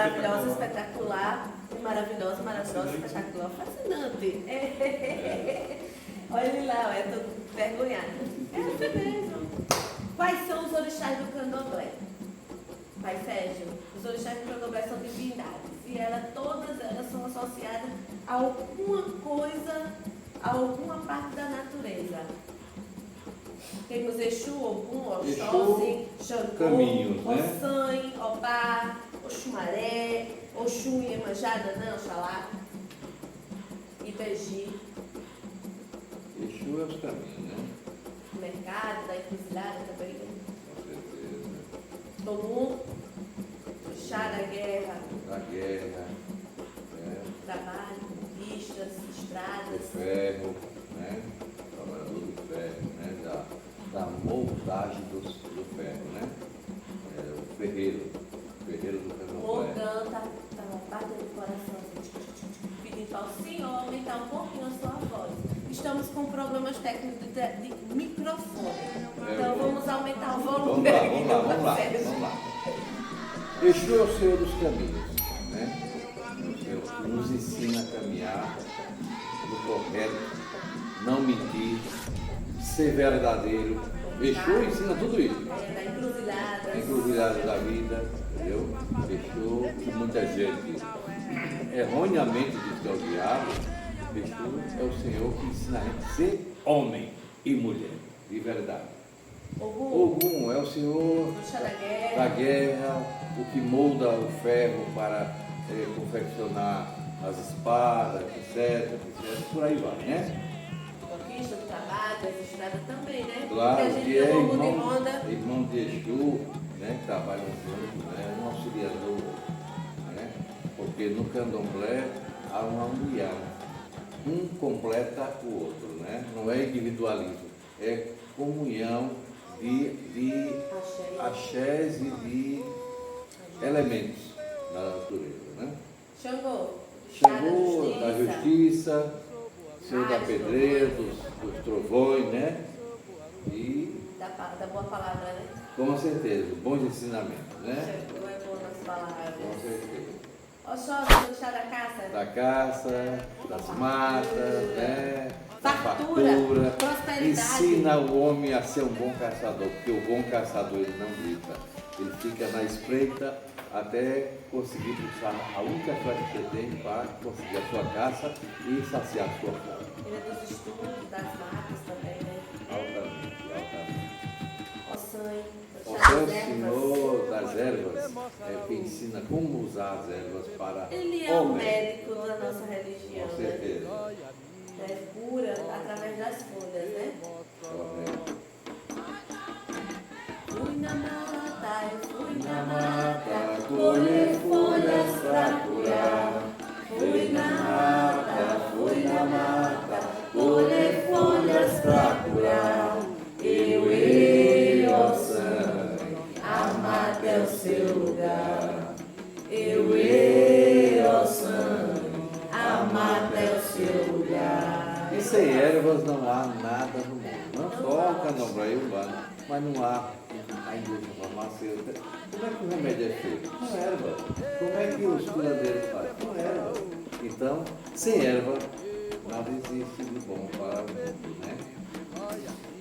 maravilhosa, espetacular, maravilhosa, espetacular, fascinante. Olha ele lá, eu estou vergonhada. É assim mesmo. Quais são os orixás do candomblé? Pai Sérgio, os orixás do candomblé são divindades e todas elas são associadas a alguma coisa, a alguma parte da natureza. Temos Exu, Ogum, Oxóssi, Xangô, Ossanhe, Obá, Oxumaré, Oxum, Iemanjá, Nanã, Oxalá, Ibeji. Exu é os caminhos, né? O mercado, da encruzilhada também. Com certeza. Tomu, chá da guerra. Da guerra, né? Trabalho, conquistas, estradas. O ferro, né? Trabalhador do ferro, né? Da moldagem do ferro, né? O ferreiro do candomblé. Morgão tá batendo o coração, pedindo ao Senhor aumentar um pouquinho a sua voz. Estamos com problemas técnicos de microfone. Então vamos aumentar o volume. Vamos lá. Exu é o Senhor dos caminhos, né? O Senhor que nos ensina a caminhar no correto, não mentir, ser verdadeiro. Exu ensina tudo isso. Da encruzilhada da vida, entendeu? Exu, que muita gente erroneamente diz que é o diabo. Exu é o Senhor que ensina a gente a ser homem e mulher, de verdade. Ogum é o Senhor da guerra, o que molda o ferro para confeccionar as espadas, etc, por aí vai, né? Conquista do trabalho, das estradas também, né? Claro, porque a gente que é irmão de Exu, né, que trabalham juntos, né, um auxiliador, né? Porque no candomblé há uma união, um completa o outro, né? Não é individualismo, é comunhão de axés e de elementos da natureza, né? Xangô da justiça, Senhor da pedreira, dos trovões, né? E da boa palavra, né? com certeza, bons ensinamentos, né? Xangô é bom nas palavras. Com certeza. Oxóssi, do chá da caça. Da caça, das matas, né? Fartura, prosperidade. Ensina o homem a ser um bom caçador, porque o bom caçador ele não grita, ele fica na espreita até conseguir puxar a única coisa que você tem para conseguir a sua caça e saciar a sua fome. Ele é dos estudos, das matas também, né? Altamente. Ossanhe, Você é o Senhor das ervas, que ensina como usar as ervas para ele é o médico da nossa religião, com certeza. né? É cura através das folhas, né? Fui na mata, colher folhas pra curar. Fui na mata, colher folhas pra curar. Eu, ó sangue, a mata é o seu lugar. Eu, ó sangue, a mata é o seu lugar. E sem ervas não há nada no mundo, não só o candomblé urbano, mas não há a indústria farmacêutica. Como é que o remédio é feito? Com erva. Como é que os curandeiros fazem? Com erva. Então, sem erva, nada existe de bom para o mundo, né?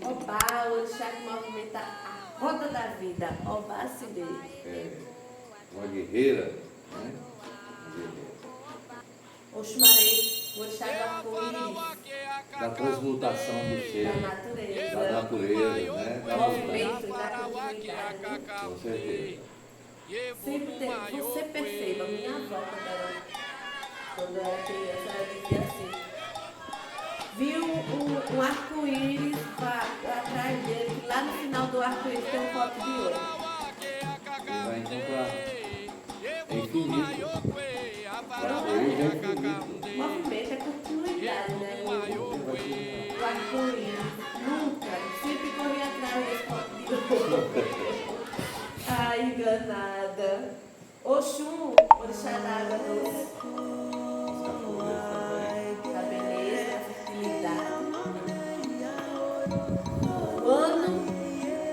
Obá, o orixá que movimenta a roda da vida. Obá Cibê. Uma guerreira, né? Uma guerreira. Oxumaré, o orixá do arco-íris. Da transmutação do ser, Da natureza, né? Do movimento, da continuidade. Com certeza. Sempre tem, você perceba, minha avó, quando eu era criança, ela dizia assim: viu um arco-íris atrás dele, lá no final do arco-íris tem um pote de ouro. E vai encontrar. É infinito. O arco-íris é infinito. O movimento é continuidade, né? O arco-íris nunca, sempre corria atrás desse pote de ouro. Ai, enganada. Oxum, orixá da água doce. Da beleza, da fertilidade. O ano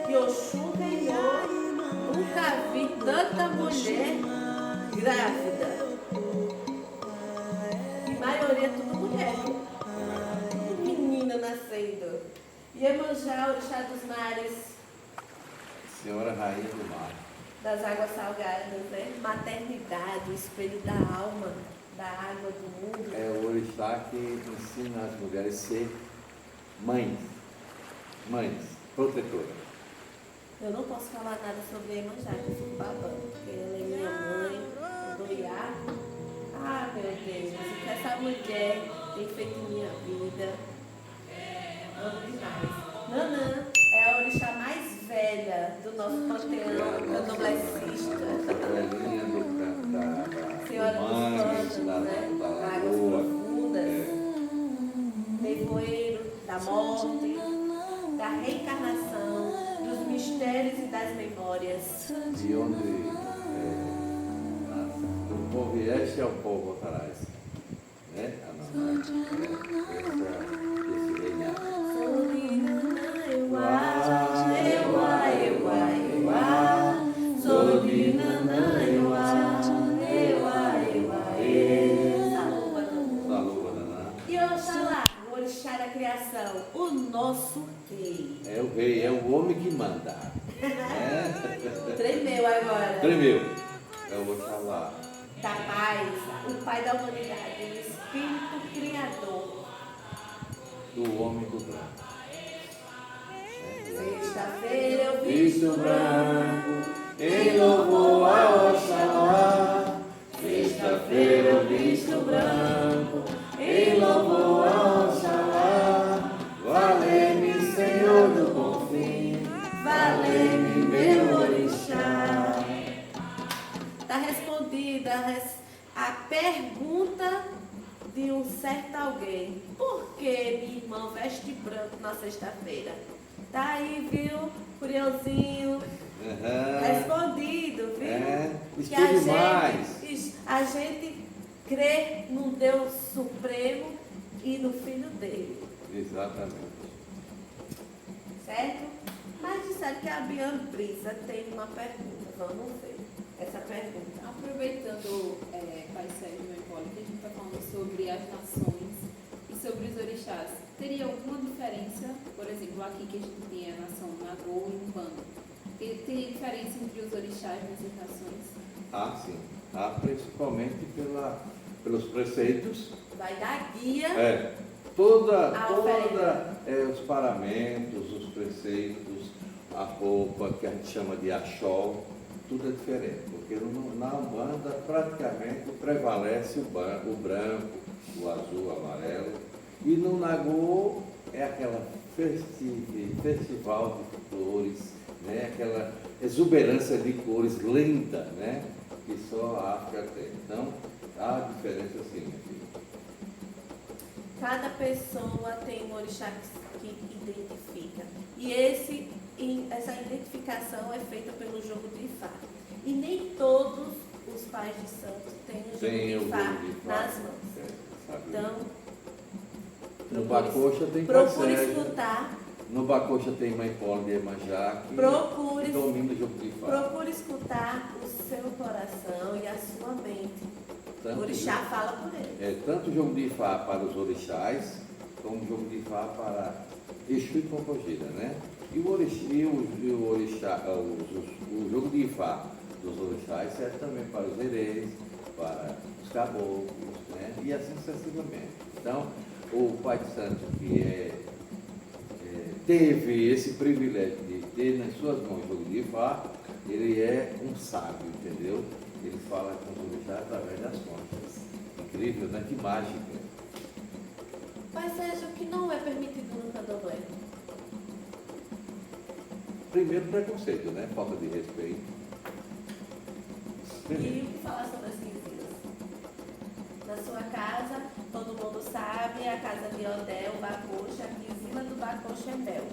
que Oxum ganhou, nunca vi tanta mulher grávida. E maioria tudo mulher, viu? Tudo menina nascendo. Iemanjá, orixá dos mares, Senhora Rainha do Mar. das águas salgadas, né? Maternidade, o espelho da alma, da água do mundo. É o orixá que ensina as mulheres a ser mães, protetoras. Eu não posso falar nada sobre a Iemanjá, que eu fico babando, porque ela é minha mãe, eu dou iaco. Ah, meu Deus, o que essa mulher tem feito em minha vida. Amo demais. Nanã é a orixá mais velha do nosso panteão candomblessista. Velhinha Senhora dos Pântanos, né? Águas profundas, nevoeiro da morte, da reencarnação, dos mistérios e das memórias. De onde o povo este é o povo atrás. Né? A mamãe, esse reinado. E Oxalá, o orixá da criação, o nosso rei. É o rei, é o homem que manda. Tremeu agora. Tremeu. É o Oxalá. Da paz, o pai da humanidade, o espírito criador. Do homem do branco. Sexta-feira eu Visto branco, em louvor a Oxalá. Sexta-feira eu visto branco, em louvor a Oxalá. Valei-me, Senhor do bom fim, valei-me, meu orixá. Está respondida a pergunta de um certo alguém. Por que minha irmã veste branco na sexta-feira? Tá aí, viu? Curiosinho. Respondido, viu? Que estude mais. a gente crê no Deus Supremo e no Filho dele. Exatamente. Certo? Mas disseram que a Biane Brisa tem uma pergunta. Vamos ver essa pergunta. Aproveitando, Pai Sérgio e Hipólito, que a gente está falando sobre as nações e sobre os orixás, teria alguma diferença, por exemplo, aqui que a gente tem a nação Nagô e Umbanda, teria diferença entre os orixás nessas nações? Ah, sim. Principalmente pelos preceitos. Vai dar guia. Toda oferenda. Os paramentos, os preceitos, a roupa que a gente chama de axol, tudo é diferente, porque na Umbanda praticamente prevalece o branco, o azul, o amarelo, e no Nagô é aquela festival de cores, né? Aquela exuberância de cores linda, né? Que só a África tem. Então, há diferença sim, minha filha. Cada pessoa tem um orixá que identifica. E essa identificação é feita pelo jogo de Ifá. E nem todos os pais de santo têm o jogo de Ifá nas mãos. Então, no Bacoxa tem procure Sérgio. escutar. No Bacoxa tem Mãe Paula de Iemanjá, que domina o jogo de Ifá. Procure escutar o seu coração e a sua mente. O orixá fala por ele. Tanto o jogo de Ifá para os orixás, como o jogo de Ifá para Exu e Pombogira, né? E o jogo de Ifá dos orixás serve também para os herês, para os caboclos, né? E assim sucessivamente. Então, o Pai de Santo que teve esse privilégio de ter nas suas mãos o jogo de Ifá, ele é um sábio, entendeu? Ele fala com os orixás através das conchas. Incrível, né? Que mágica. Mas seja o que não é permitido no candomblé. Primeiro preconceito, né? Falta de respeito. E o que falar sobre as quinzilas? Na sua casa, todo mundo sabe, a casa de Odé, o Bacoxa, a quinzila do Bacoxa é mel.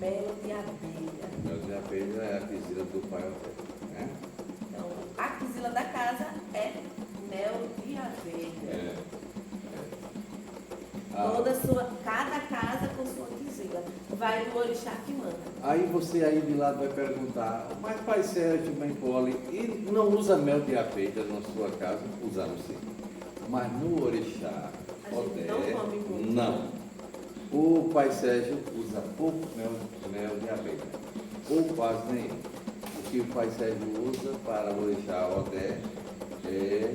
Mel de abelha. Mel de abelha é a quinzila do pai Odé, né? Então, a quinzila da casa é mel de abelha. Cada casa com sua quinzila. Vai do orixá que manda. Aí você aí de lado vai perguntar, mas Pai Sérgio, Mãe Poli, e não usa mel de abelha na sua casa? Usamos sim. Mas no orixá, A gente não come muito. não. O Pai Sérgio usa pouco mel de abelha, ou quase nenhum. O que o Pai Sérgio usa para o orixá Odé é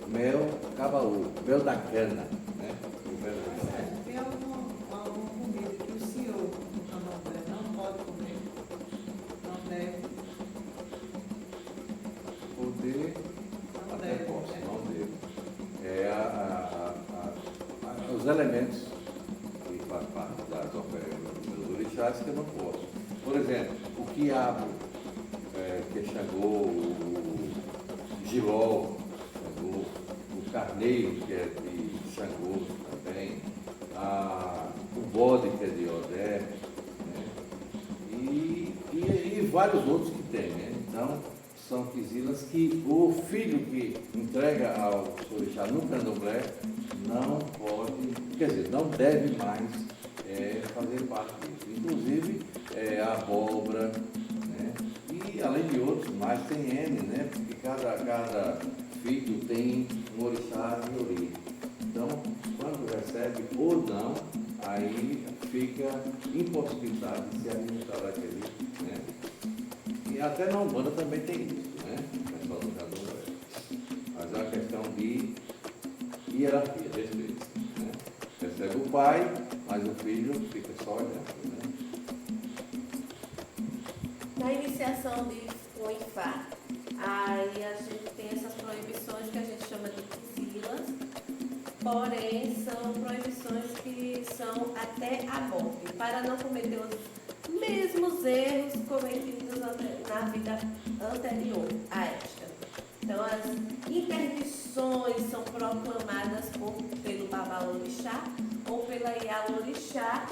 mel cabaú, mel da cana, né? O mel da cana. Tem alguma comida que o senhor, no candomblé, não pode comer? Não deve? Poder, Não até deve, posso, né? não devo. Os elementos que fazem parte das oferendas dos orixás que eu não posso. Por exemplo, o quiabo, que é Xangô, o giló, Xangô, o carneiro, que é de Xangô também, o bode, que é de Odé, né? E vários outros que tem, né? Então, são quisilas que o filho que entrega ao orixá no candomblé não pode, quer dizer, não deve mais fazer parte disso. Inclusive a abóbora, né? E além de outros, mais tem N, né? Porque cada filho tem um orixá de origem. Então, quando recebe ou não, aí fica impossibilitado de se alimentar daquele, né? E até na Umbanda também tem isso, né? O pessoal do candomblé. Mas é uma questão de hierarquia, respeito, né? Recebe o pai, mas o filho fica só olhando, né? Na iniciação de o Ifá, aí a gente tem essas proibições que a gente chama de quisilas, porém são proibições que são até a morte, para não cometer os mesmos erros cometidos na vida anterior a esta. Então, as interdições são proclamadas pelo Babalorixá ou pela Ialorixá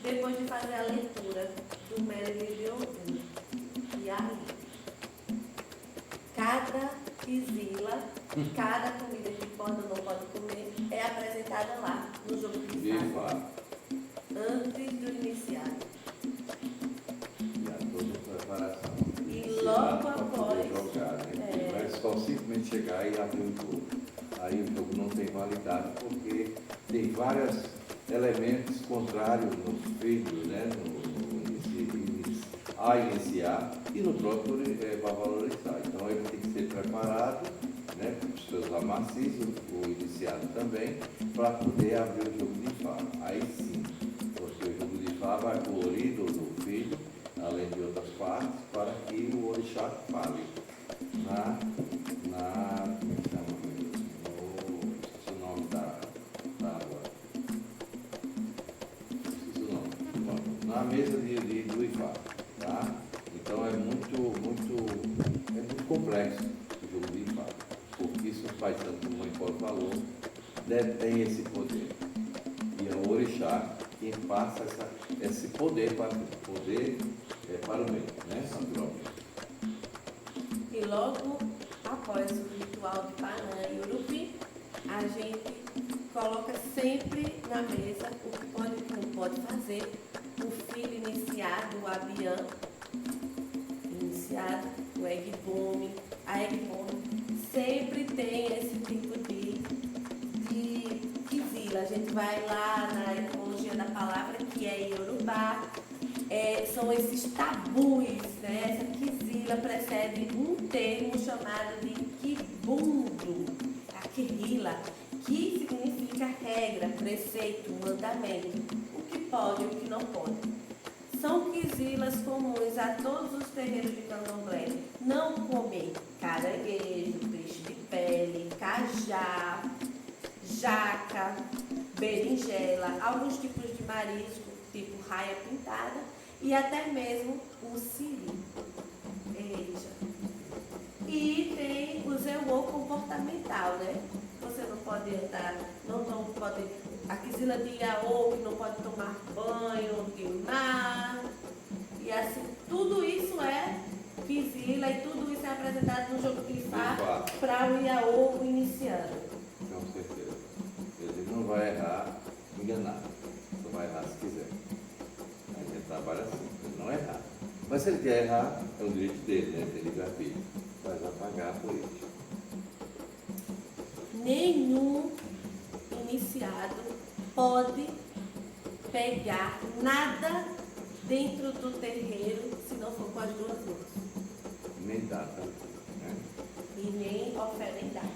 depois de fazer a leitura do Mérida de Ogum. E aí, cada quisila, cada comida que pode ou não pode comer é apresentada lá no jogo de De Ifá, fato, antes do iniciado. já toda a preparação. E logo Para poder após, jogar, né? Não é só simplesmente chegar e abrir o jogo. Aí o jogo não tem validade porque tem vários elementos contrários nos filhos, né? A iniciar e no próprio Babalorixá. Então ele tem que ser preparado, né? Os seus amacios, o iniciado também, para poder abrir o jogo de Ifá. Aí sim, porque o jogo de Ifá vai colorido do filho, além de outras partes, para que o orixá fale como é que chama? Esqueci o nome da agora. Esqueci o nome. Na mesa do Ifá, tá? Então é muito complexo o jogo de Ifá, porque isso faz tanto como o Mãe Poli falou, detém esse poder. E é o orixá quem passa esse poder para o meio, né? Naturalmente. e logo após o ritual de Panã e Urupim, a gente coloca sempre na mesa o que pode e não pode fazer. O filho iniciado, o Abiã, iniciado, o Egbome, a Egbome, sempre tem esse tipo de quisila. A gente vai lá na etimologia da palavra, que é Iorubá, são esses tabus, né? Essa quisila precede um termo chamado de quibundo, a quirila, que significa regra, preceito, mandamento, o que pode e o que não pode. São quisilas comuns a todos os terreiros de candomblé. Não comer caranguejo, peixe de pele, cajá, jaca, berinjela, alguns tipos de marisco, tipo raia pintada, e até mesmo o siri. Eita. E tem o zeuô comportamental, né? Você não pode andar, não pode. A quisila de Iaô, que não pode tomar banho de mar. E assim, tudo isso é quisila e tudo isso é apresentado no jogo de Ifá para o Iaô iniciando. Com certeza. Ele não vai errar enganado. Só vai errar se quiser. A gente trabalha assim. Ele não não errar. Mas se ele quer errar, é o direito dele, né? Tem livre-arbítrio. Mas vai pagar por isso. Nenhum iniciado pode pegar nada dentro do terreiro se não for com as duas mãos. Nem data. Né? E nem oferendar.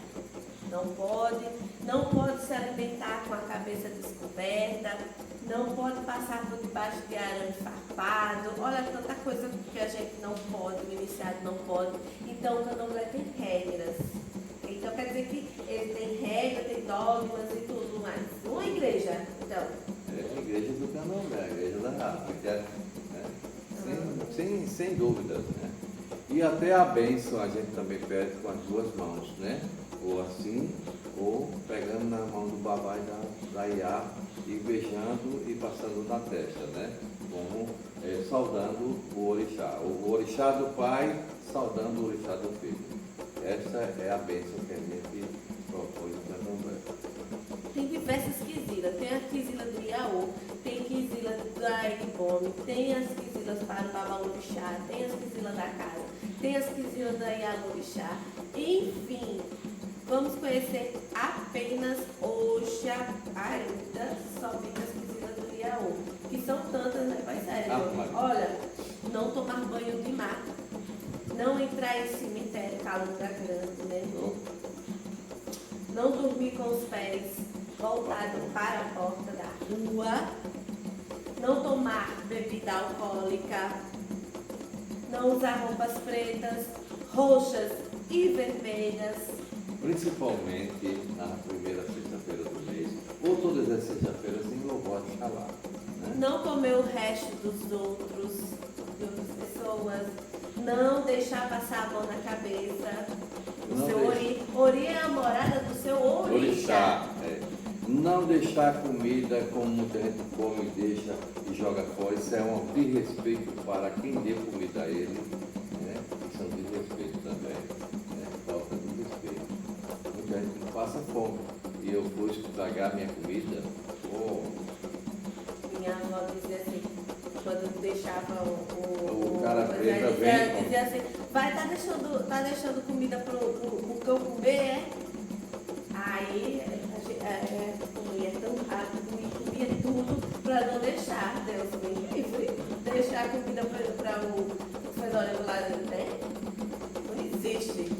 Não pode se alimentar com a cabeça descoberta, não pode passar por debaixo de arame farpado. Olha, tanta coisa que a gente não pode, o iniciado não pode. Então o candomblé tem regras. Então quer dizer que ele tem regra, tem dogmas e tudo mais. Uma igreja, então. É a igreja do candomblé, a igreja da África, né? Sem dúvidas, né? E até a bênção a gente também pede com as duas mãos, né? Ou assim, ou pegando na mão do babá e da Iá e beijando e passando na testa, né? Como saudando o orixá. O orixá do pai saudando o orixá do filho. Essa é a bênção que a gente propõe no candomblé. Tem diversas quisilas. Tem a quisila do Iaô, tem quisila da Egbome, tem as quisilas para o Babalorixá, tem as quisilas da casa, tem as quisilas da Ialorixá. Enfim, vamos conhecer apenas hoje ainda somente as quisilas do Iaô, que são tantas, né, Pai Sérgio? Olha, não tomar banho de mar, não entrar em cemitério, Calunga Grande, né? Não dormir com os pés voltados para a porta da rua, não tomar bebida alcoólica, não usar roupas pretas, roxas e vermelhas. Principalmente na primeira sexta-feira do mês, ou todas as sextas-feiras em louvor a Xalá. Né? Não comer o resto dos outros, de outras pessoas, não deixar passar a mão na cabeça. O seu ori é a morada do seu orixá. Não deixar comida como muita gente come, deixa e joga fora. Isso é um desrespeito para quem dê comida a ele. Né? Isso é um desrespeito também. Né? Falta de respeito. Muita gente não passa fome. E eu fui estragar minha comida. Minha avó dizia assim, quando deixava o cara preto vem. Ela dizia assim, vai, tá deixando comida pro cão comer, é? Aí comia tão rápido e comia tudo para não deixar, Deus me livre, deixar comida para o fedorento lá dentro, né? Não existe.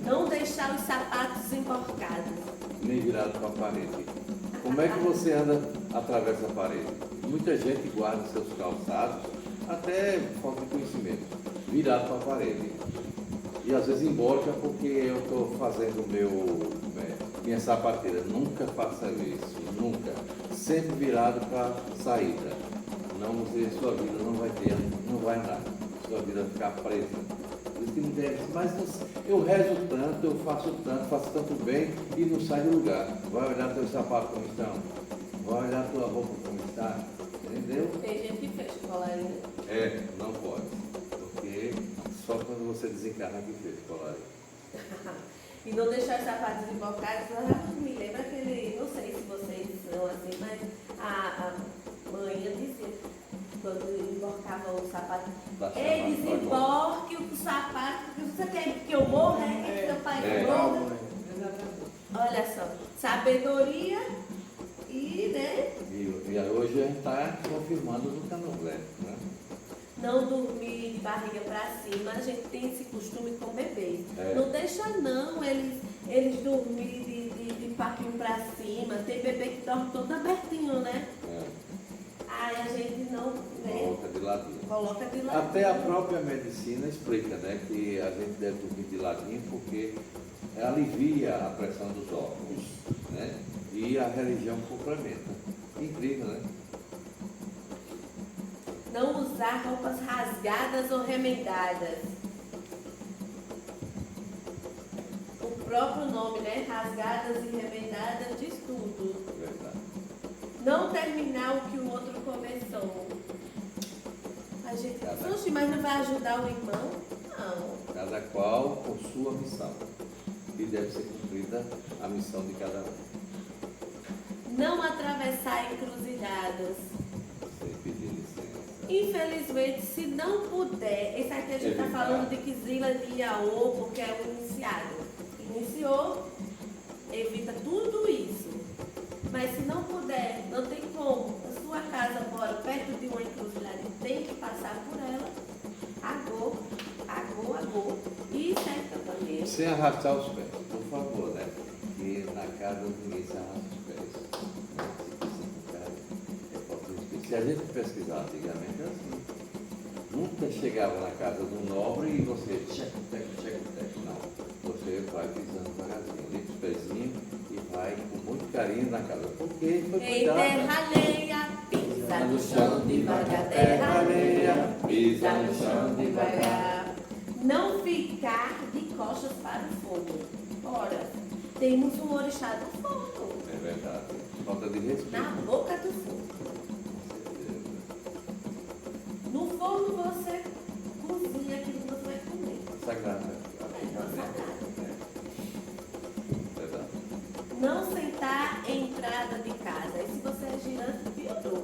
Não deixar os sapatos emborcados. Nem virado para a parede. Como é que você anda através da parede? Muita gente guarda seus calçados, até falta de conhecimento, virado para a parede. E às vezes emborca porque eu estou fazendo minha sapateira. Nunca faça isso, nunca. Sempre virado para a saída. Não, sua vida não vai andar. Sua vida vai ficar presa. Por isso que não deve. Mas eu rezo tanto, eu faço tanto bem e não sai do lugar. Vai olhar teu sapato como estão, vai olhar tua roupa como está, entendeu? Tem gente que fecha o colarinho. Não pode. Porque só quando você desencarna que fecha o colarinho. E não deixar os sapatos emborcados, me lembra aquele, não sei se vocês são assim, mas a mãe dizia, quando emborcava o sapato, ei, desemborque o sapato, porque você quer que eu morra, que seu pai morra. Olha só, sabedoria e, né? E hoje a gente está confirmando no candomblé, né? Não dormir de barriga para cima, a gente tem esse costume com bebês. Não deixa não eles dormir de papinho para cima. Tem bebê que dorme todo abertinho, né? Aí a gente não, né? Coloca de ladinho. Até a própria medicina explica, né? Que a gente deve dormir de ladinho porque alivia a pressão dos órgãos, né? E a religião complementa. Incrível, né? Não usar roupas rasgadas ou remendadas. O próprio nome, né? Rasgadas e remendadas diz tudo. Verdade. Não terminar o que o outro começou. A gente diz, oxe, mas não vai ajudar o irmão? Não. Cada qual com sua missão. E deve ser cumprida a missão de cada um. Não atravessar encruzilhadas. Sem pedir licença. Infelizmente, se não puder, esse aqui a gente está Evitar. falando de Kizila de Iaô, porque é um iniciado. Iniciou, evita tudo isso. Mas se não puder, não tem como, a sua casa mora perto de uma encruzilhada e tem que passar por ela, agô. E certa família. Sem arrastar os pés, por favor, né? Porque na casa ninguém se arrasta os pés. Se a gente pesquisar antigamente era assim. Nunca chegava na casa do nobre e você checa. Não. Você vai pisando devagarzinho, limpa os pezinhos e vai com muito carinho na casa. Porque foi Em cuidado. terra alheia, pisa no chão devagar. Terra alheia, pisa no chão devagar. Não ficar de costas para o fogo. Ora, temos um orixá do fogo. É verdade. Falta de respeito. Na boca do fogo. No forno você cozinha aquilo que você vai comer. Sagrado. É sagrado. Verdade. Não sentar em entrada de casa. E se você é girante, piorou.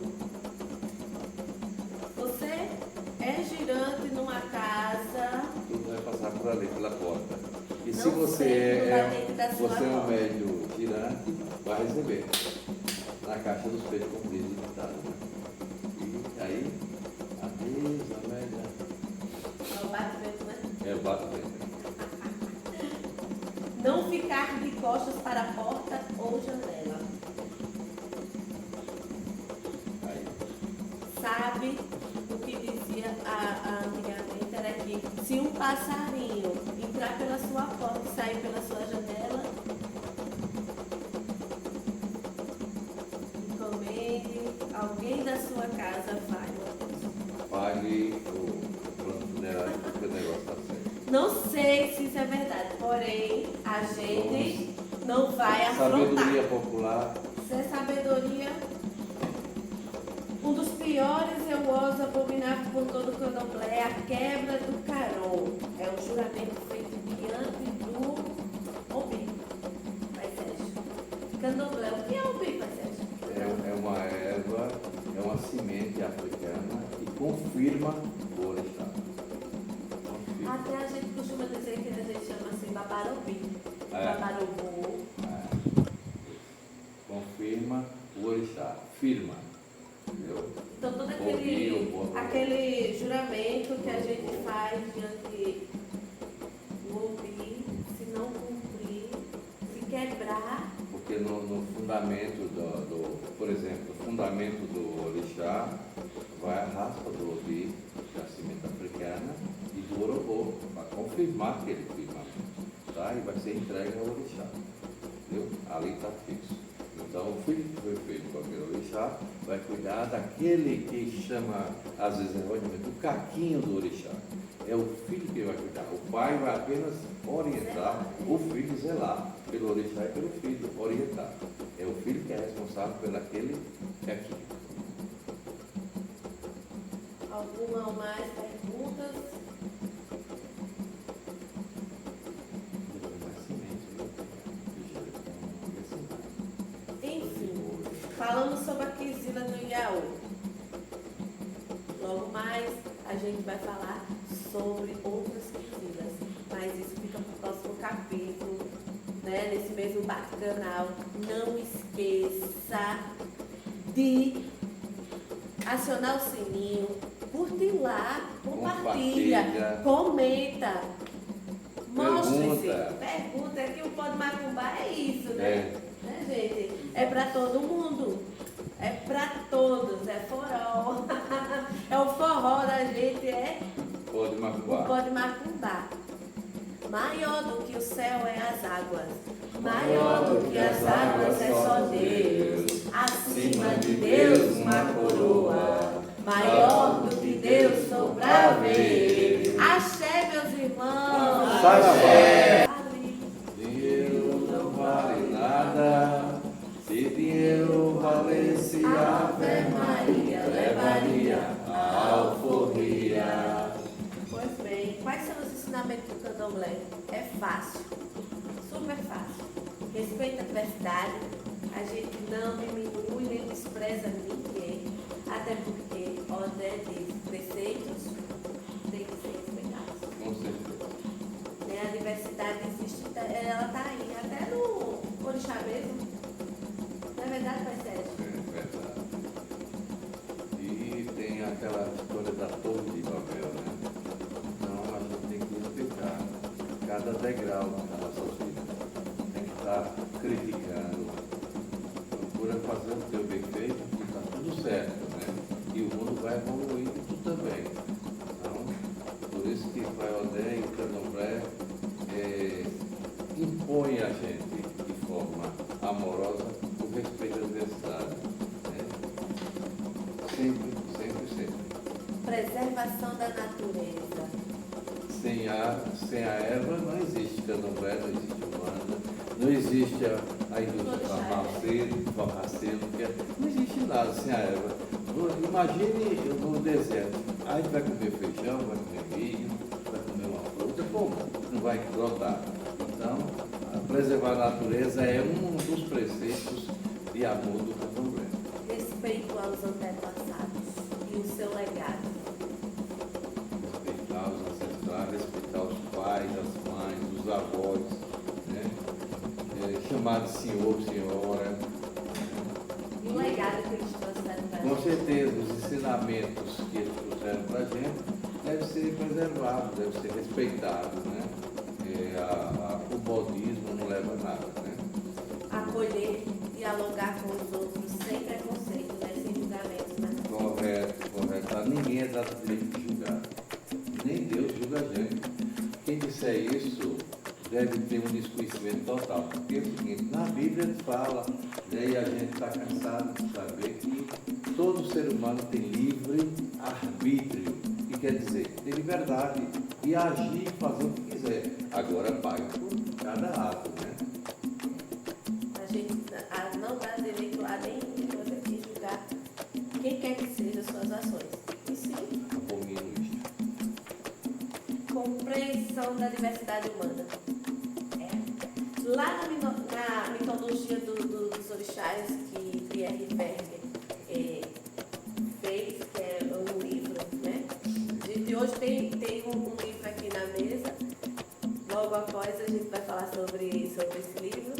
Você é girante numa casa. Tudo vai passar por ali, pela porta. E se Não você sempre lá dentro da sua você é um porta. médio girante, vai receber. Na caixa dos peixes, como diz o ditado, né? E aí, adeus, a média. É o bate-vento, né? É o bato bem. Não ficar de costas para a porta ou janela. Aí, Sabe o que dizia antigamente? Era que se um passarinho entrar pela sua porta e sair pela sua janela, encomende, alguém da sua casa vai. pague o plano funerário, porque o negócio está certo. Não sei se isso é verdade, porém a gente não vai afrontar. Sabedoria popular. Se é sabedoria, um dos piores eu ouso abominar por todo o candomblé é a quebra do carol. É um juramento feito diante do Obi. Pai Sérgio. Candomblé, o que é Obi, Pai Sérgio? É uma erva, é uma semente africana e confirma o orixá. Confirma. Até a gente costuma dizer que a gente chama assim babarobi. É. Babarobu. Confirma o orixá, firma. Entendeu? Então todo Obi, o aquele juramento que a gente faz diante do Obi, se não cumprir, se quebrar, Porque no fundamento por exemplo, no fundamento do orixá, vai a raspa do obi, da semente africana, e do orobô, para confirmar aquele firmamento. Tá? E vai ser entregue ao orixá. Entendeu? Ali está fixo. Então, o filho que foi feito com aquele orixá vai cuidar daquele que chama, às vezes erroneamente, o caquinho do orixá. É o filho que vai cuidar. O pai vai apenas orientar, o filho zelar pelo orixá e pelo filho, orientar. É o filho que é responsável pelo aquele caquinho. alguma ou mais perguntas? Enfim, falamos sobre a Kizila do Iaú. Logo mais a gente vai falar sobre outras Kizilas, mas isso fica para o próximo capítulo, né? Nesse mesmo bacanal. Não esqueça de acionar o sininho, curte lá, compartilha, comenta, mostre-se, pergunta, que o Pode Macumba é isso, né? Né, gente? É para todo mundo, é para todos, é forró, é o forró da gente, é Pode o macuar. Pode Macumba. Maior do que o céu é as águas, maior do que as águas é só Deus, acima de Deus uma coroa, maior do que Deus sou pra ver. Axé, meus irmãos. Saravá. Ali. Dinheiro não vale nada, se dinheiro valesse Ave Maria, levaria a alforria. Pois bem, quais são os ensinamentos do candomblé? É fácil, super fácil. Respeita a diversidade, a gente não diminui nem despreza ninguém, até porque, ordem de preceitos tem que ser respeitados. Com certeza. Né? A diversidade existe, ela está aí, até no orixá mesmo. Não é verdade, Pai Sérgio? É verdade. E tem aquela história da Torre de Babel, né? Então a gente tem que respeitar cada degrau da nossa vida. Tem que estar criticando. Procura fazer o teu bem feito, que está tudo certo, né? E o mundo vai evoluindo, tu também. Então, por isso que o Pai Odé e o Candomblé impõem a gente de forma amorosa o respeito à diversidade. Né? Sempre, sempre, sempre. Preservação da natureza. Sem a erva não existe candomblé, não existe umbanda, não existe a indústria farmacêutica, não existe nada sem a erva. Imagine no deserto, a gente vai comer feijão, vai comer milho, vai comer uma fruta, como? Não vai brotar. Então, preservar a natureza é um dos preceitos de amor do candomblé. Respeito aos antepassados e o seu legado. Respeitar os ancestrais, respeitar os pais, as mães, os avós, né? Chamar de senhor, senhora. E o legado que eles trouxeram para Com certeza, os ensinamentos que eles trouxeram para a gente devem ser preservados, devem ser respeitados, né? O modismo não leva a nada, né? acolher, dialogar com os outros sem preconceito, né? Sem julgamentos. Né? Correto, correto. Ninguém é dado direito de julgar. Nem Deus julga a gente. Quem disser isso deve ter um desconhecimento total. Porque é o seguinte, na Bíblia fala, e a gente está cansado de saber que todo ser humano tem livre arbítrio. O que quer dizer? Tem liberdade de agir e fazer o que quiser. Agora paga por cada ato, né? A gente não dá direito a nenhuma coisa de julgar quem quer que seja suas ações. E sim, Abomino isto. compreensão da diversidade humana. Lá na mitologia dos orixás que Pierre Berger fez, que é um livro, né? De hoje tem um livro aqui na mesa. Logo após a gente vai falar sobre esse livro.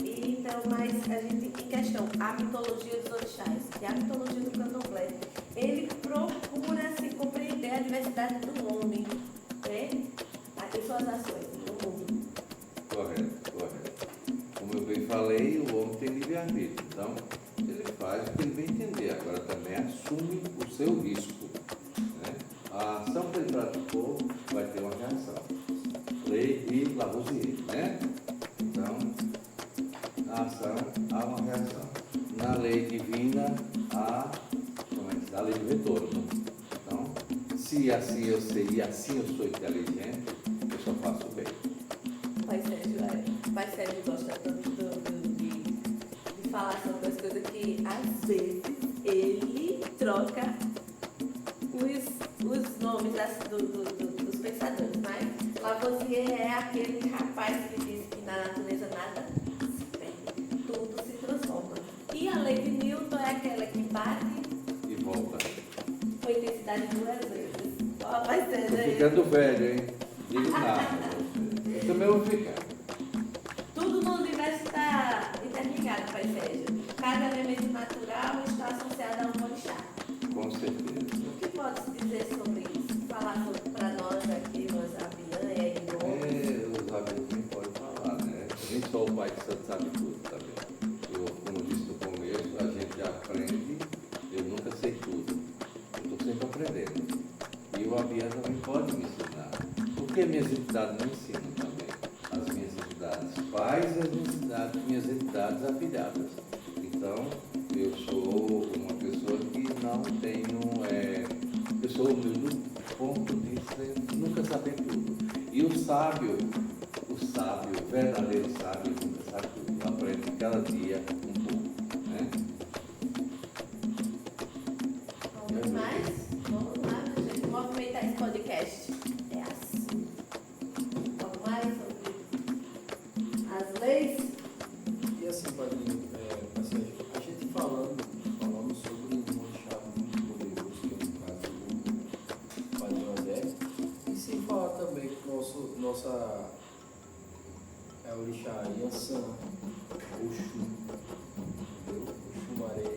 E, então, mas a gente, em questão, a mitologia dos orixás, que é a mitologia do candomblé, ele procura se compreender a diversidade do homem, né? Em suas ações no mundo. Correto, correto. Como eu bem falei, o homem tem livre-arbítrio. Então, ele faz o que ele bem entender. Agora também assume o seu risco. Né? A ação que ele praticou vai ter uma reação. Lei de Lavoisier, né? Então, na ação há uma reação. Na lei divina há a lei do retorno. Então, se assim eu sei e assim eu sou inteligente, eu só faço bem. Pai Sérgio gosta tanto de falar sobre as coisas que, às vezes, ele troca os nomes dos pensadores, mas Lavoisier é aquele rapaz que diz que na natureza nada se perde, tudo se transforma. E a lei de Newton é aquela que bate E volta. com intensidade duas vezes. Ó, Pai Sérgio Estou aí. ficando velho, hein? Digo nada. Eu também vou ficar. Tudo no universo está interligado, Pai Sérgio. Cada elemento natural está associado a um orixá. Com certeza. O que pode-se dizer sobre isso? Falar para nós aqui, nós Abian e aí, Os amigos nem podem falar, né? Nem só o Pai de Santo sabe tudo também. Como eu disse no começo, a gente aprende, eu nunca sei tudo. Eu estou sempre aprendendo. E o Abian também pode me ensinar. Porque minhas entidades me ensinam também. As minhas entidades pais e minhas entidades afilhadas. Então, eu sou uma pessoa que não tenho. Eu sou humilde no ponto de nunca saber tudo. E o sábio, o verdadeiro sábio, nunca sabe tudo. Aprende cada dia um pouco. Né? Vamos mais? Vamos lá, gente. Movimentar esse podcast. É assim. Vamos mais sobre as leis? E assim, padrinho, a gente falando sobre um orixá muito poderoso, que orixá Yansan, Oxum, entendeu? Oxumaré,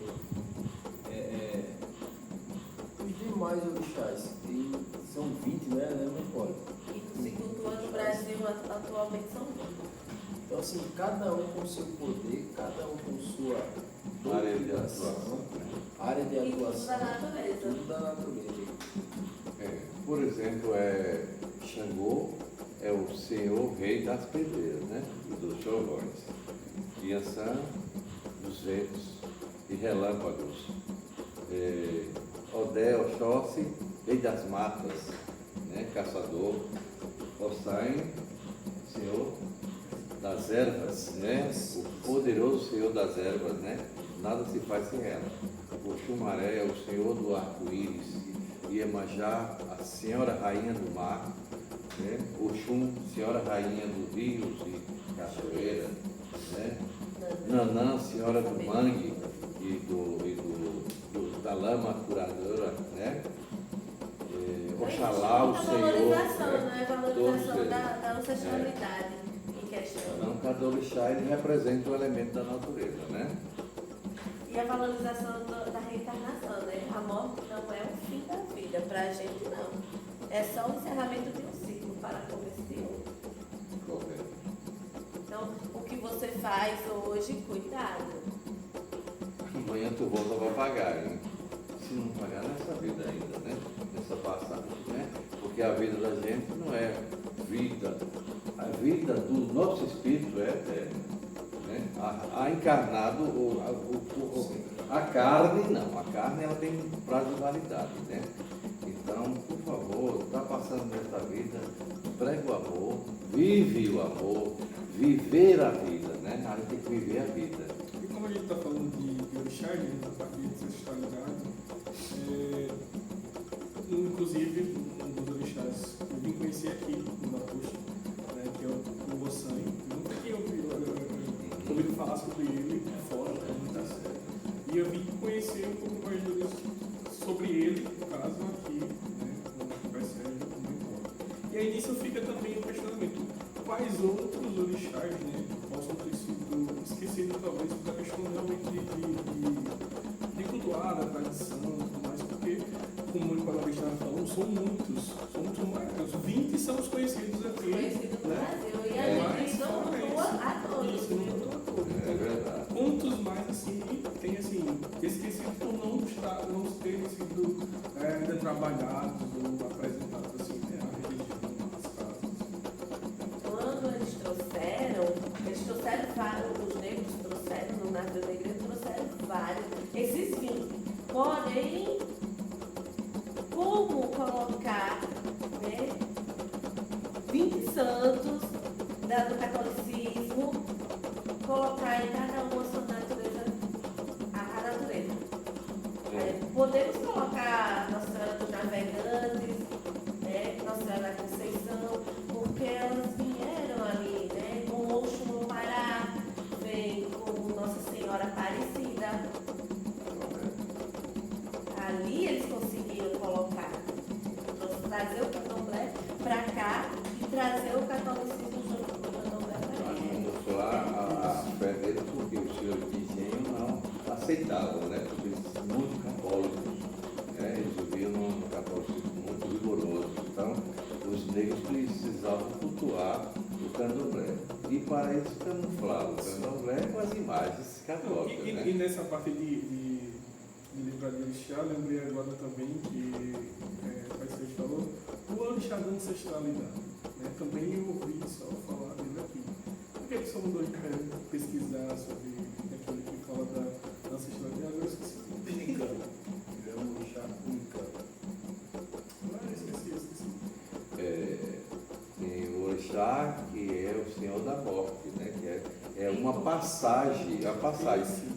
os demais orixás, são 20, né, Hipólito? E que se cultua no Brasil atualmente são 20. Então, assim, cada um com seu poder, cada um com sua Área de obrigação, atuação. área de E tudo atuação, da natureza. tudo da natureza. Por exemplo, Xangô é o senhor rei das pedreiras, né? E dos trovões. Yansan, dos ventos e relâmpagos. Odé, Oxóssi, rei das matas, né? Caçador. Ossain, senhor das ervas, né? O poderoso senhor das ervas, né? Nada se faz sem ela. O Xumaré é o senhor do arco-íris. Iemanjá, a senhora rainha do mar, né? Oxum, senhora rainha dos rios e cachoeira, né? Nanã, senhora do mangue e da lama curadora, né? Oxalá, o senhor. Valorização, né? Valorização todos da ancestralidade em questão. Então, cada orixá ele representa um elemento da natureza, né? E a valorização da reencarnação, né? A morte não é o fim da vida, para a gente não. É só o encerramento de um ciclo para começo de outro. Correto. Então, o que você faz hoje, cuidado. Amanhã tu volta para pagar, hein? Se não pagar nessa vida ainda, né? Nessa passagem, né? Porque a vida da gente não é vida. A vida do nosso espírito é eterna. Né? A encarnado, a carne não. A carne ela tem prazo de validade, né? Então, por favor, está passando nessa vida, prega o amor, vive o amor, viver a vida, né? A gente tem que viver a vida. E como a gente está falando de orixás, né, da parte de ancestralidade, inclusive um dos orixás eu vim conhecer aqui no Mapuche, né, que é o Ossan. Nunca tinha ouvido falar sobre ele fora, né, muito sério. E eu vim conhecer um pouco mais sobre ele, no caso aqui, né, no Sérgio, muito bom. E aí nisso fica também o questionamento: quais outros orixás, né, possam ter sido esquecidos talvez da questão realmente de cultuar, da tradição e tudo mais, porque, como o Nicolau estava falando, são muitos mais. Os 20 são os conhecidos aqui. Conhecido no né? Brasil. E a gente não cultua a todos. Isso, não cultua a todos. É verdade. Quantos mais assim tem assim, esquecidos por não terem sido ainda trabalhados ou apresentados assim, né, a religião, as casas. Quando eles trouxeram vários, os negros trouxeram, no navio negro trouxeram vários, esses 20. Porém, como colocar, né, 20 santos do catolicismo, colocar em cada uma a sua natureza, a natureza. Podemos colocar Nossa Senhora dos Navegantes, né, Nossa Senhora da Conceição, porque elas vieram ali, né, com Oxum no Pará, vem com Nossa Senhora Aparecida. Ali eles conseguiram colocar, trazer o candomblé para cá e trazer o catolicismo junto com o candomblé para cá. Mostrou a fé dele porque os senhores de engenho não aceitavam, né? Porque eles são muito católicos, né? Eles viviam num catolicismo muito rigoroso. Então, os negros precisavam cultuar o candomblé. E para eles camuflar o candomblé com as imagens católicas, né? E nessa parte de livrar de orixá, lembrei agora também que o Pai falou, o orixá da ancestralidade. Né? Também eu ouvi só falar dele aqui. Por que você mudou de pesquisar sobre aquilo que fala da ancestralidade? Agora eu esqueci. Unicano. Ele é um orixá unicano. Esqueci. Tem o orixá, que é o senhor da morte, né? Que é uma passagem,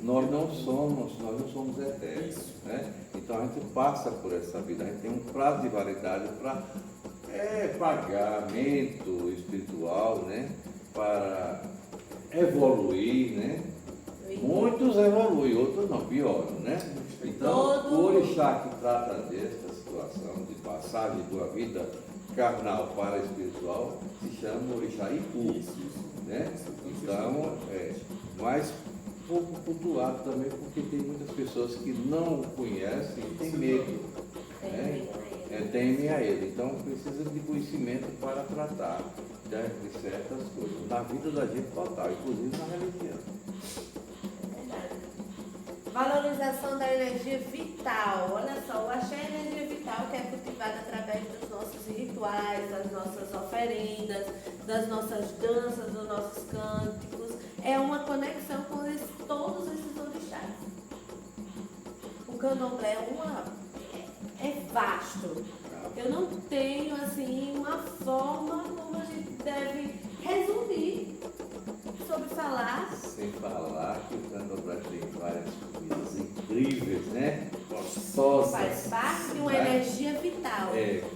Nós não somos eternos, né? Então a gente passa por essa vida, a gente tem um prazo de validade para pagamento espiritual, né? Para evoluir, né? Muitos evoluem, outros não, pioram, né? Então, o orixá que trata desta situação de passagem da vida carnal para espiritual se chama orixá Ipu, né? né? Então, mas pouco cultuado também, porque tem muitas pessoas que não o conhecem e têm medo, né? Temem a ele. Então, precisa de conhecimento para tratar de certas coisas, na vida da gente total, inclusive na religião. Valorização da energia vital. Olha só, o axé é energia vital que é cultivada através dos nossos rituais, das nossas oferendas, das nossas danças, dos nossos cânticos. É uma conexão com todos esses orixás. O candomblé é vasto. Eu não tenho assim uma forma como a gente deve resumir sobre falar. Sem falar que o candomblé tem várias comidas incríveis, né? Gostosas. Faz parte de uma energia vital.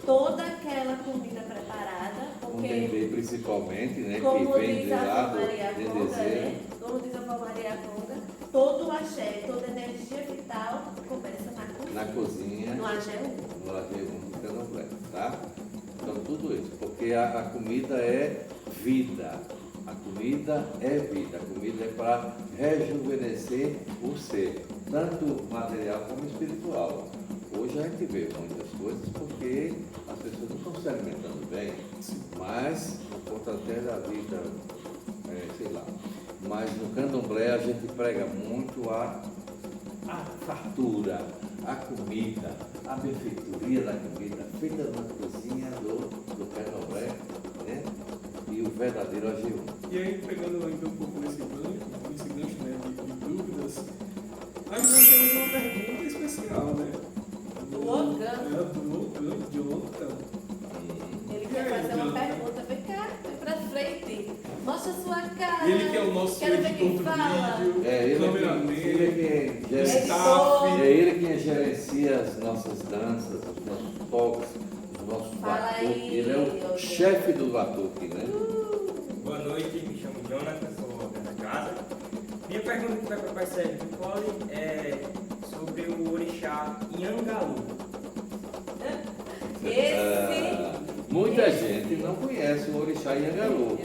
Toda aquela comida preparada, Com porque, dendê principalmente, né? como Que vem diz de a lá avó do Maria Conga, dendezeiro. né? Como diz a avó Maria Conga, todo o axé, toda energia vital começa Na cozinha, no AGU. no AGU do candomblé, tá? Então tudo isso, porque a comida é vida. A comida é vida, a comida é para rejuvenescer o ser, tanto material como espiritual. Hoje a gente vê muitas coisas porque as pessoas não estão se alimentando bem, mas por conta até da vida, sei lá. Mas no candomblé a gente prega muito a fartura, a comida, a benfeitoria da comida, feita na cozinha do candomblé, né? E o verdadeiro AGU. E aí, pegando ainda um pouco nesse gancho, né, de dúvidas, aí nós temos uma pergunta especial, né? Do Ogan. Do Ogan, Jonathan. Ele quer fazer uma pergunta, vem cá, vem pra frente, mostra a sua cara. Ele que é o nosso Quero ver editor quem do fala. vídeo, É ele que gerencia as nossas danças, os nossos toques, os nossos Fala batuques. aí, Ele é o Ogan. chefe do batuque, né? Boa noite, me chamo Jonathan, sou da casa. Minha pergunta que vai para o Pai Sérgio Nicole é sobre o orixá Yangalu. Muita gente não conhece o orixá Yangalu,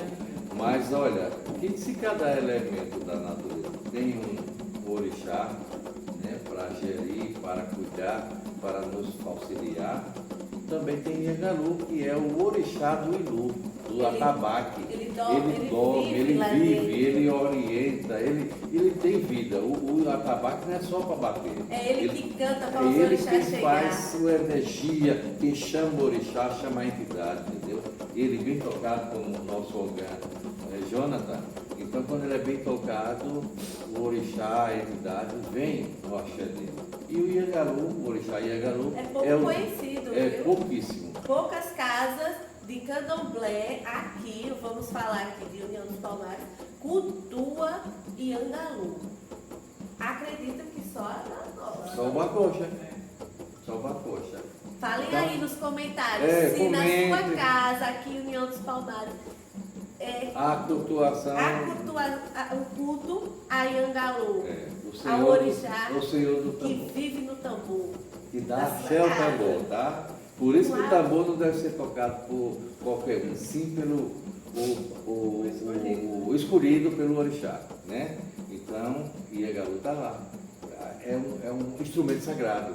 mas olha, que se cada elemento da natureza tem um orixá, né, para gerir, para cuidar, para nos auxiliar, também tem Yangalu, que é o orixá do Ilu, do atabaque. Ele Ele lá vive, dentro. ele orienta, ele tem vida. O atabaque não é só para bater. É ele que canta para É os ele orixás quem chegar. faz sua energia, quem chama o orixá, chama a entidade, entendeu? Ele bem tocado como o nosso organo, Jonathan. Então, quando ele é bem tocado, o orixá, a entidade, vem no axé dele. E o Yangalu, o orixá Yangalu, É pouco conhecido, viu? pouquíssimo. Poucas casas de candomblé aqui, vamos falar aqui de União dos Palmares, cultua Yangalu. Acredito que só a nossa. Só uma coxa. Só uma coxa. Falem Então, aí nos comentários se na sua comente. casa, aqui em União dos Palmares, A cultuação. o culto a Yangalu, O ao orixá o Senhor do que tambor. vive no tambor. Que dá da axé sua ao casa. tambor, tá? Por isso que o Claro. tambor não deve ser tocado por qualquer um, sim pelo o escolhido pelo orixá, né? Então, Yangalu está lá. É um instrumento sagrado.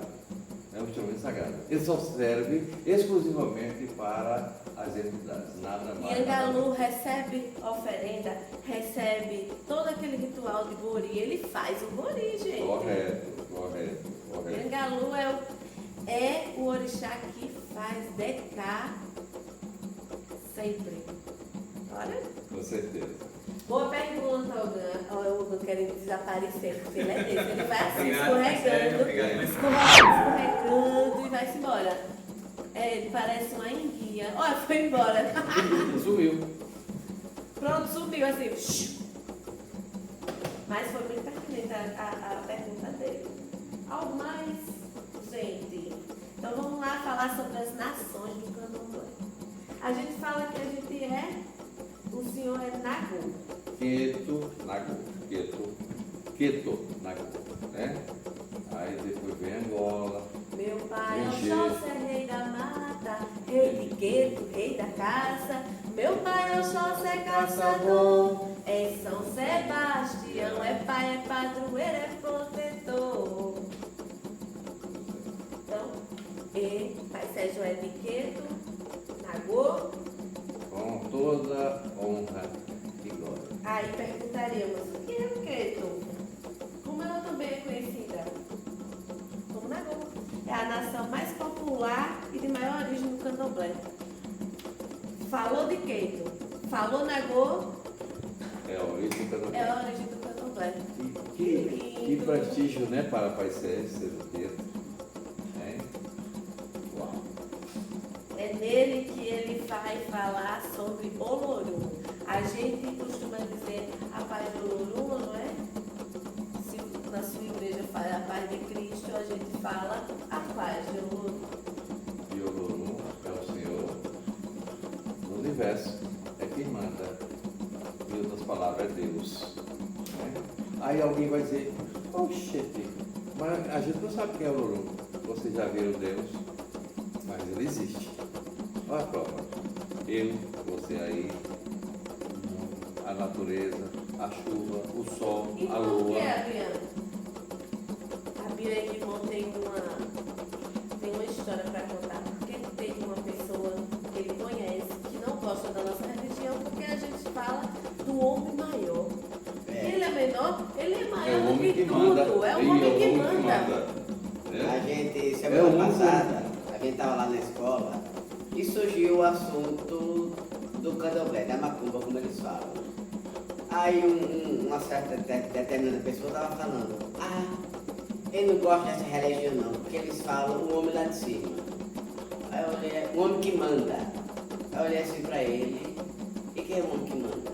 É um instrumento sagrado. Ele só serve exclusivamente para as entidades, nada mais. Yangalu recebe oferenda, recebe todo aquele ritual de gori, ele faz o gori, gente. Correto. Yangalu é o orixá que faz decar sempre. Olha, Com certeza. boa pergunta, Ogan. O Ogan querendo desaparecer, porque ele é desse, ele vai assim, Obrigado, Sérgio, obrigado. escorregando e vai-se embora. Ele parece uma enguia. Olha, foi embora. Sumiu. Pronto, subiu assim. Mas foi muito pertinente a pergunta dele. Algo mais, gente? Então vamos lá falar sobre as nações do candomblé. A gente fala que a gente o senhor é Nagô. Queto, Nago, né? Aí depois vem Angola. Meu pai é Encher. o Oxóssi, rei da mata, rei de Queto, rei da caça. Meu pai Oxóssi é caçador, em São Sebastião é pai, é padroeiro, é protetor. Então, e Pai Sérgio é de Queto, Nagô. Com toda honra e glória. Aí perguntaríamos, quem é o Queto? Como ela também é conhecida? Como Nagô. É a nação mais popular e de maior origem do candomblé. Falou de Queto, falou Nagô, É a origem do candomblé. é a origem do candomblé. Que prestígio, né, para Pai Sérgio ser o Queto. É? Uau. É nele que ele vai falar sobre Olorum. A gente costuma dizer a paz de Olorum, não é? Se na sua igreja fala a paz de Cristo, a gente fala a paz de Olorum. E o Olorum é o Senhor do universo, é quem manda. Em outras palavras, é Deus. Né? Aí alguém vai dizer, oxe, mas a gente não sabe quem é o Olorum. Vocês já viram Deus, mas ele existe. Olha a prova. Eu, você aí, a natureza, a chuva, o sol, E a como lua. que é a Biana? A Biana tem uma história para contar. Porque tem uma pessoa que ele conhece que não gosta da nossa religião porque a gente fala do homem maior. Ele é menor, ele é É maior o do homem que que tudo. manda. É o E homem que homem manda. A É. gente, É o semana único- passada, a gente estava lá na escola e surgiu o assunto do candomblé, da macumba, como eles falam. Aí uma certa determinada pessoa estava falando, eu não gosto dessa religião não, porque eles falam o homem lá de cima. Aí eu olhei, o homem que manda. Aí eu olhei assim para ele, e quem é o homem que manda?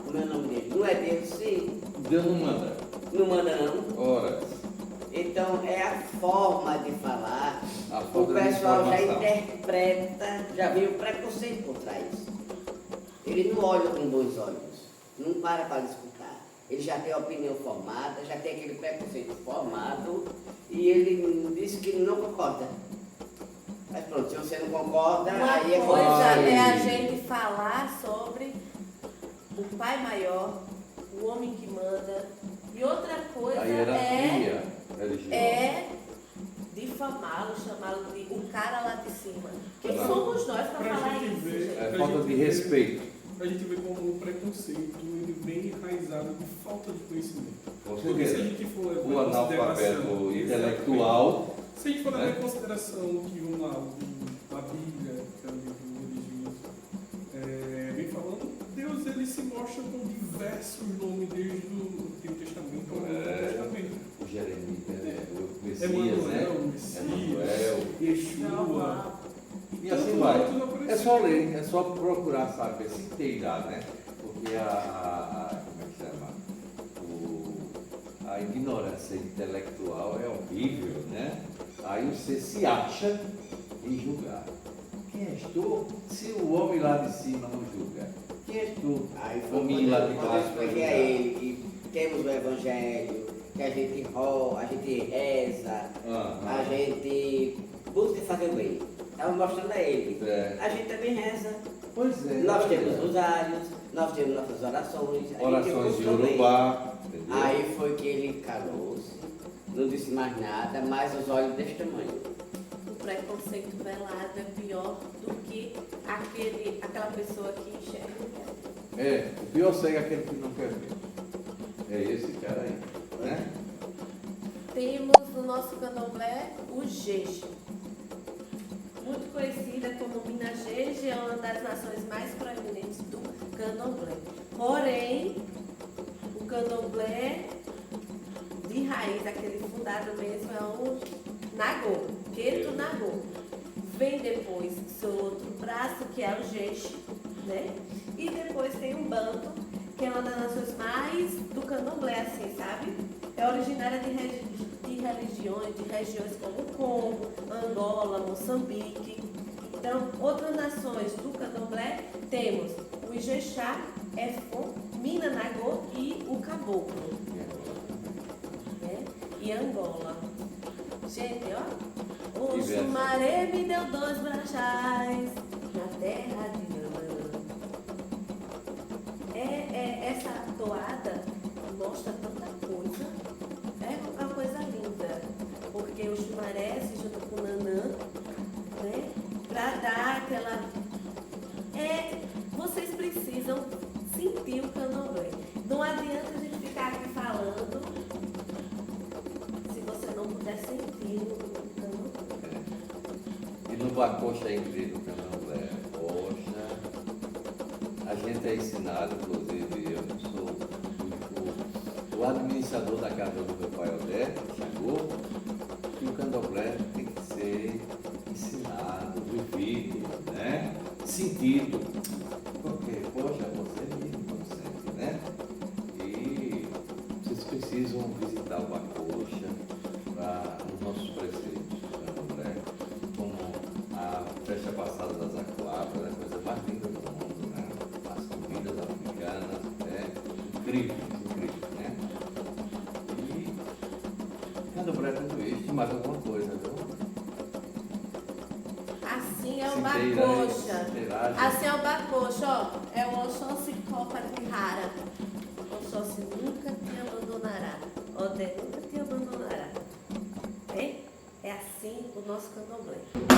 Como é o nome dele? Não é Deus? Sim. Deus não manda. Não manda não. Ora, Então é a forma de falar. a O falta de pessoal já informação. interpreta, já vê o preconceito por trás. Ele não olha com bons olhos, não para escutar. Ele já tem a opinião formada, já tem aquele preconceito formado e ele diz que não concorda. Mas pronto, se você não concorda, Uma aí é coisa Ai. é a gente falar sobre o pai maior, o homem que manda, e outra coisa A hierarquia religiosa. é difamá-lo, chamá-lo de o cara lá de cima. Quem Não. somos nós para Pra falar gente isso, ver- gente? É falta de respeito. A gente vê como o preconceito ele vem enraizado de falta de conhecimento. Com Porque se a certeza. gente for levar O em consideração... analfabeto intelectual. Se a gente for levar né? em consideração que a Bíblia, que é o livro religioso, vem falando, Deus ele se mostra com diversos nomes desde o Antigo Testamento ao Novo Testamento. O Jeremias, o Messias, Emanuel, né? Messias, Emanuel. Yeshua. E assim vai. É só ler, é só procurar saber, se inteirar, né? Porque como é que chama? A ignorância intelectual é horrível, né? Aí você se acha em julgar. Quem és tu? Se o homem lá de cima não julga, quem és tu? Aí foi Homem lá de quando eu baixo para expliquei a julgar. ele que temos o Evangelho, que a gente reza, a gente busca fazer o bem. Estava mostrando a ele. É. A gente também reza. Pois é. Nós temos rosários, nós temos nossas orações. a gente Orações de busca o bem. Urubá, entendeu? Aí foi que ele calou-se, não disse mais nada, mas os olhos desse tamanho. O preconceito velado é pior do que aquela pessoa que enxerga. É, o pior cego é aquele que não quer ver. É esse cara aí, né? Temos no nosso candomblé o Jeje. Muito conhecida como Minas Jeje, é uma das nações mais proeminentes do candomblé. Porém, o candomblé de raiz, aquele fundado mesmo, é o Nagô, Queto Nagô. Vem depois seu outro braço, que é o Jeje, né? E depois tem o Banto, que é uma das nações mais do candomblé, assim, sabe? É originária de regiões como Congo, Angola, Moçambique. Então, outras nações do candomblé temos o Ijexá, Efon, Mina Nagô e o Caboclo, né? E Angola. Gente, ó. O Diverso. Xumaré me deu 2 brachais na terra de Anã. essa toada mostra tanta coisa. É uma coisa linda. Porque o chumaré se junta com o nanã, né? Para dar aquela. Vocês precisam sentir o candomblé. Não adianta a gente ficar aqui falando se você não puder sentir o candomblé. E no Bacoxa é incrível o candomblé. Poxa, a gente é ensinado, inclusive eu sou o administrador da casa do meu pai Odé, chegou, que o candomblé tem que ser ensinado, vivido, né? Sentido. Porque, poxa, você mesmo não sente, né? E vocês precisam visitar o Bacoxa para os nossos preceitos do candomblé, como a festa passada das Acuabras, a coisa mais linda do mundo, né? As comidas africanas, incrível, incrível, né? E candomblé é tudo isso, e mais alguma coisa, viu? Assim é o Cinteira, Bacoxa. cinteiragem. Assim é o Bacoxa, ó. É o Oxóssi Copa de Rara. Oxóssi nunca te abandonará. Odé nunca te abandonará. É assim o nosso candomblé.